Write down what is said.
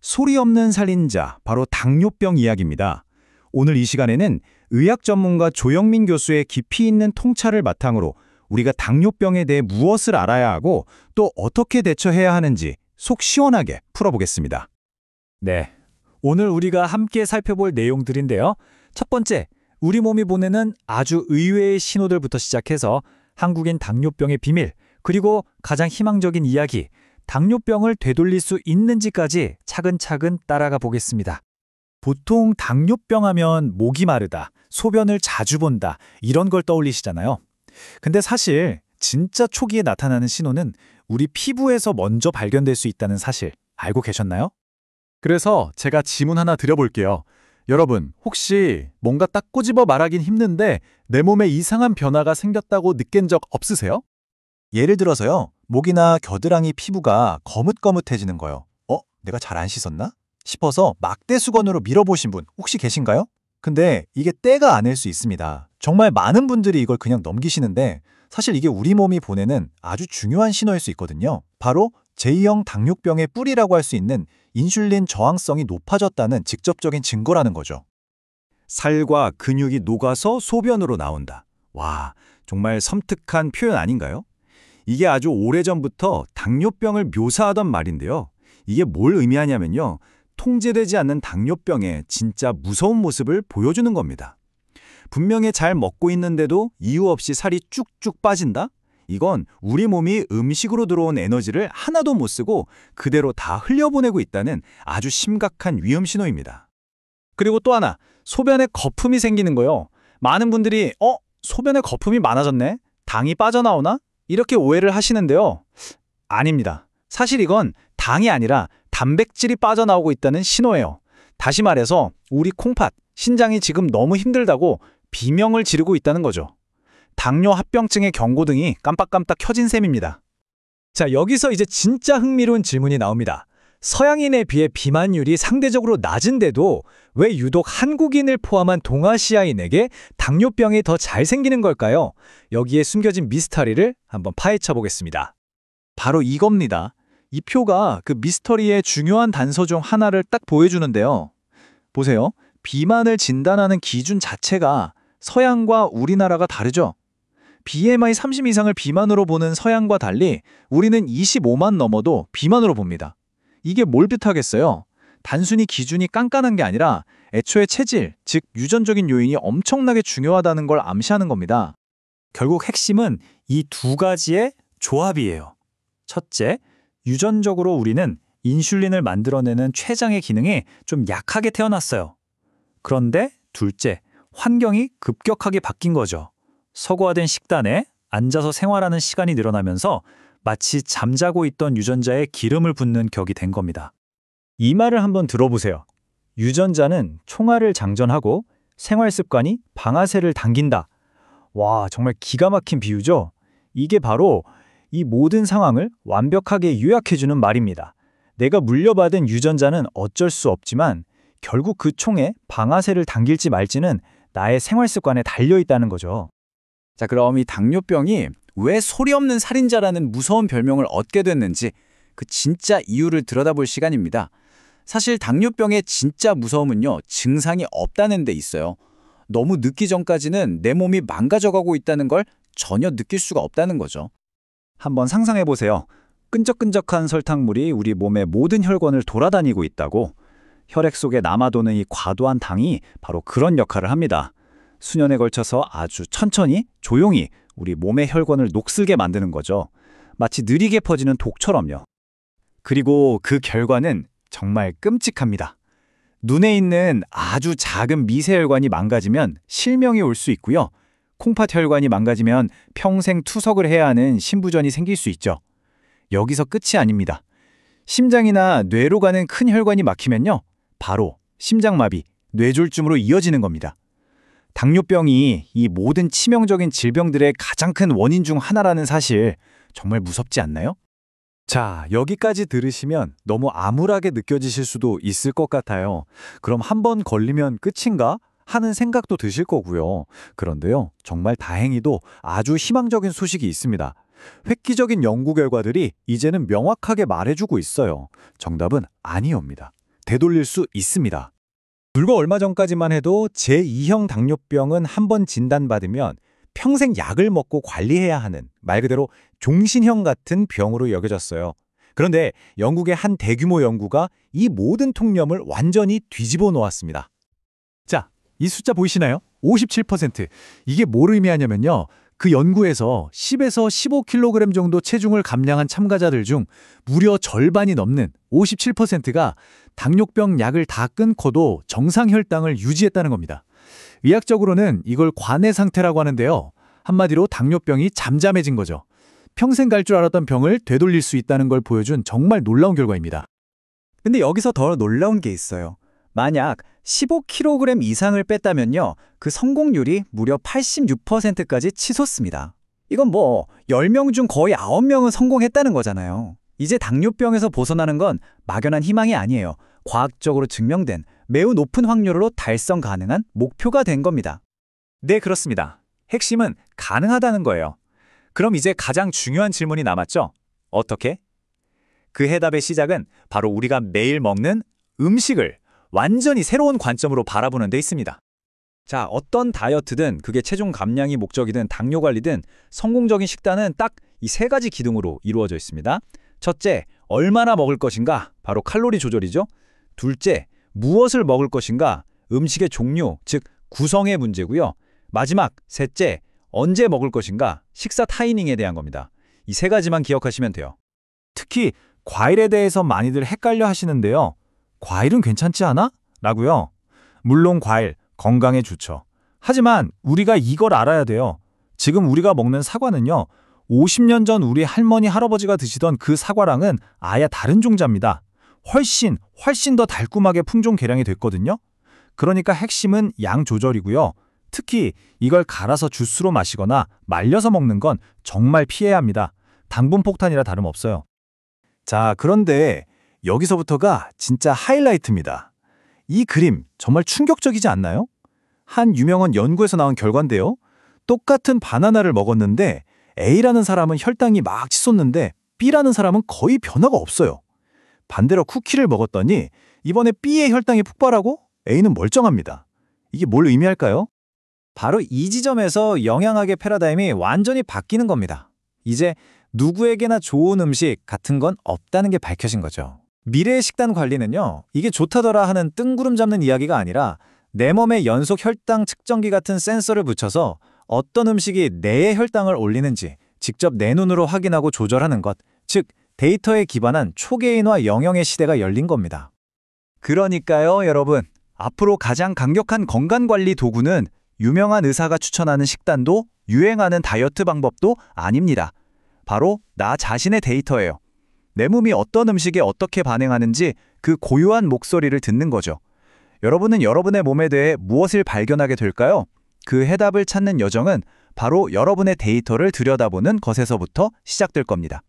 소리 없는 살인자, 바로 당뇨병 이야기입니다. 오늘 이 시간에는 의학 전문가 조영민 교수의 깊이 있는 통찰을 바탕으로 우리가 당뇨병에 대해 무엇을 알아야 하고 또 어떻게 대처해야 하는지 속 시원하게 풀어보겠습니다. 네, 오늘 우리가 함께 살펴볼 내용들인데요. 첫 번째, 우리 몸이 보내는 아주 의외의 신호들부터 시작해서 한국인 당뇨병의 비밀, 그리고 가장 희망적인 이야기, 당뇨병을 되돌릴 수 있는지까지 차근차근 따라가 보겠습니다. 보통 당뇨병 하면 목이 마르다, 소변을 자주 본다, 이런 걸 떠올리시잖아요. 근데 사실 진짜 초기에 나타나는 신호는 우리 피부에서 먼저 발견될 수 있다는 사실 알고 계셨나요? 그래서 제가 질문 하나 드려볼게요. 여러분, 혹시 뭔가 딱 꼬집어 말하긴 힘든데 내 몸에 이상한 변화가 생겼다고 느낀 적 없으세요? 예를 들어서요, 목이나 겨드랑이 피부가 거뭇거뭇해지는 거요. 내가 잘 안 씻었나? 싶어서 막대 수건으로 밀어보신 분 혹시 계신가요? 근데 이게 때가 아닐 수 있습니다. 정말 많은 분들이 이걸 그냥 넘기시는데 사실 이게 우리 몸이 보내는 아주 중요한 신호일 수 있거든요. 바로 제2형 당뇨병의 뿌리라고 할 수 있는 인슐린 저항성이 높아졌다는 직접적인 증거라는 거죠. 살과 근육이 녹아서 소변으로 나온다. 와, 정말 섬뜩한 표현 아닌가요? 이게 아주 오래전부터 당뇨병을 묘사하던 말인데요. 이게 뭘 의미하냐면요. 통제되지 않는 당뇨병의 진짜 무서운 모습을 보여주는 겁니다. 분명히 잘 먹고 있는데도 이유 없이 살이 쭉쭉 빠진다? 이건 우리 몸이 음식으로 들어온 에너지를 하나도 못 쓰고 그대로 다 흘려보내고 있다는 아주 심각한 위험 신호입니다. 그리고 또 하나, 소변에 거품이 생기는 거요. 많은 분들이 소변에 거품이 많아졌네? 당이 빠져나오나? 이렇게 오해를 하시는데요. 아닙니다. 사실 이건 당이 아니라 단백질이 빠져나오고 있다는 신호예요. 다시 말해서 우리 콩팥, 신장이 지금 너무 힘들다고 비명을 지르고 있다는 거죠. 당뇨 합병증의 경고등이 깜빡깜빡 켜진 셈입니다. 자, 여기서 이제 진짜 흥미로운 질문이 나옵니다. 서양인에 비해 비만율이 상대적으로 낮은데도 왜 유독 한국인을 포함한 동아시아인에게 당뇨병이 더 잘 생기는 걸까요? 여기에 숨겨진 미스터리를 한번 파헤쳐 보겠습니다. 바로 이겁니다. 이 표가 그 미스터리의 중요한 단서 중 하나를 딱 보여주는데요. 보세요. 비만을 진단하는 기준 자체가 서양과 우리나라가 다르죠. BMI 30 이상을 비만으로 보는 서양과 달리 우리는 25만 넘어도 비만으로 봅니다. 이게 뭘 뜻하겠어요? 단순히 기준이 깐깐한 게 아니라 애초에 체질, 즉 유전적인 요인이 엄청나게 중요하다는 걸 암시하는 겁니다. 결국 핵심은 이 두 가지의 조합이에요. 첫째, 유전적으로 우리는 인슐린을 만들어내는 췌장의 기능이 좀 약하게 태어났어요. 그런데 둘째, 환경이 급격하게 바뀐 거죠. 서구화된 식단에 앉아서 생활하는 시간이 늘어나면서 마치 잠자고 있던 유전자에 기름을 붓는 격이 된 겁니다. 이 말을 한번 들어보세요. 유전자는 총알을 장전하고 생활 습관이 방아쇠를 당긴다. 와, 정말 기가 막힌 비유죠? 이게 바로 이 모든 상황을 완벽하게 요약해주는 말입니다. 내가 물려받은 유전자는 어쩔 수 없지만 결국 그 총에 방아쇠를 당길지 말지는 나의 생활 습관에 달려있다는 거죠. 자, 그럼 이 당뇨병이 왜 소리 없는 살인자라는 무서운 별명을 얻게 됐는지 그 진짜 이유를 들여다볼 시간입니다. 사실 당뇨병의 진짜 무서움은요, 증상이 없다는 데 있어요. 너무 늦기 전까지는 내 몸이 망가져가고 있다는 걸 전혀 느낄 수가 없다는 거죠. 한번 상상해보세요. 끈적끈적한 설탕물이 우리 몸의 모든 혈관을 돌아다니고 있다고. 혈액 속에 남아도는 이 과도한 당이 바로 그런 역할을 합니다. 수년에 걸쳐서 아주 천천히, 조용히 우리 몸의 혈관을 녹슬게 만드는 거죠. 마치 느리게 퍼지는 독처럼요. 그리고 그 결과는 정말 끔찍합니다. 눈에 있는 아주 작은 미세혈관이 망가지면 실명이 올 수 있고요. 콩팥 혈관이 망가지면 평생 투석을 해야 하는 신부전이 생길 수 있죠. 여기서 끝이 아닙니다. 심장이나 뇌로 가는 큰 혈관이 막히면요. 바로 심장마비, 뇌졸중으로 이어지는 겁니다. 당뇨병이 이 모든 치명적인 질병들의 가장 큰 원인 중 하나라는 사실 정말 무섭지 않나요? 자, 여기까지 들으시면 너무 암울하게 느껴지실 수도 있을 것 같아요. 그럼 한 번 걸리면 끝인가? 하는 생각도 드실 거고요. 그런데요, 정말 다행히도 아주 희망적인 소식이 있습니다. 획기적인 연구 결과들이 이제는 명확하게 말해주고 있어요. 정답은 아니옵니다. 되돌릴 수 있습니다. 불과 얼마 전까지만 해도 제2형 당뇨병은 한번 진단받으면 평생 약을 먹고 관리해야 하는 말 그대로 종신형 같은 병으로 여겨졌어요. 그런데 영국의 한 대규모 연구가 이 모든 통념을 완전히 뒤집어 놓았습니다. 자, 이 숫자 보이시나요? 57%. 이게 뭘 의미하냐면요. 그 연구에서 10에서 15kg 정도 체중을 감량한 참가자들 중 무려 절반이 넘는 57%가 당뇨병 약을 다 끊고도 정상 혈당을 유지했다는 겁니다. 의학적으로는 이걸 관해 상태라고 하는데요. 한마디로 당뇨병이 잠잠해진 거죠. 평생 갈 줄 알았던 병을 되돌릴 수 있다는 걸 보여준 정말 놀라운 결과입니다. 근데 여기서 더 놀라운 게 있어요. 만약 15kg 이상을 뺐다면요. 그 성공률이 무려 86%까지 치솟습니다. 이건 뭐 10명 중 거의 9명은 성공했다는 거잖아요. 이제 당뇨병에서 벗어나는 건 막연한 희망이 아니에요. 과학적으로 증명된 매우 높은 확률로 달성 가능한 목표가 된 겁니다. 네, 그렇습니다. 핵심은 가능하다는 거예요. 그럼 이제 가장 중요한 질문이 남았죠? 어떻게? 그 해답의 시작은 바로 우리가 매일 먹는 음식을 완전히 새로운 관점으로 바라보는 데 있습니다. 자, 어떤 다이어트든 그게 체중 감량이 목적이든 당뇨 관리든 성공적인 식단은 딱 이 세 가지 기둥으로 이루어져 있습니다. 첫째, 얼마나 먹을 것인가? 바로 칼로리 조절이죠. 둘째, 무엇을 먹을 것인가? 음식의 종류, 즉 구성의 문제고요. 마지막, 셋째, 언제 먹을 것인가? 식사 타이밍에 대한 겁니다. 이 세 가지만 기억하시면 돼요. 특히 과일에 대해서 많이들 헷갈려 하시는데요. 과일은 괜찮지 않아? 라고요. 물론 과일, 건강에 좋죠. 하지만 우리가 이걸 알아야 돼요. 지금 우리가 먹는 사과는요. 50년 전 우리 할머니, 할아버지가 드시던 그 사과랑은 아예 다른 종자입니다. 훨씬 더 달콤하게 품종 개량이 됐거든요. 그러니까 핵심은 양 조절이고요. 특히 이걸 갈아서 주스로 마시거나 말려서 먹는 건 정말 피해야 합니다. 당분 폭탄이라 다름없어요. 자, 그런데 여기서부터가 진짜 하이라이트입니다. 이 그림 정말 충격적이지 않나요? 한 유명한 연구에서 나온 결과인데요. 똑같은 바나나를 먹었는데 A라는 사람은 혈당이 막 치솟는데 B라는 사람은 거의 변화가 없어요. 반대로 쿠키를 먹었더니 이번에 B의 혈당이 폭발하고 A는 멀쩡합니다. 이게 뭘 의미할까요? 바로 이 지점에서 영양학의 패러다임이 완전히 바뀌는 겁니다. 이제 누구에게나 좋은 음식 같은 건 없다는 게 밝혀진 거죠. 미래의 식단 관리는요, 이게 좋다더라 하는 뜬구름 잡는 이야기가 아니라 내 몸에 연속 혈당 측정기 같은 센서를 붙여서 어떤 음식이 내 혈당을 올리는지 직접 내 눈으로 확인하고 조절하는 것, 즉 데이터에 기반한 초개인화 영양의 시대가 열린 겁니다. 그러니까요, 여러분, 앞으로 가장 강력한 건강관리 도구는 유명한 의사가 추천하는 식단도 유행하는 다이어트 방법도 아닙니다. 바로 나 자신의 데이터예요. 내 몸이 어떤 음식에 어떻게 반응하는지 그 고유한 목소리를 듣는 거죠. 여러분은 여러분의 몸에 대해 무엇을 발견하게 될까요? 그 해답을 찾는 여정은 바로 여러분의 데이터를 들여다보는 것에서부터 시작될 겁니다.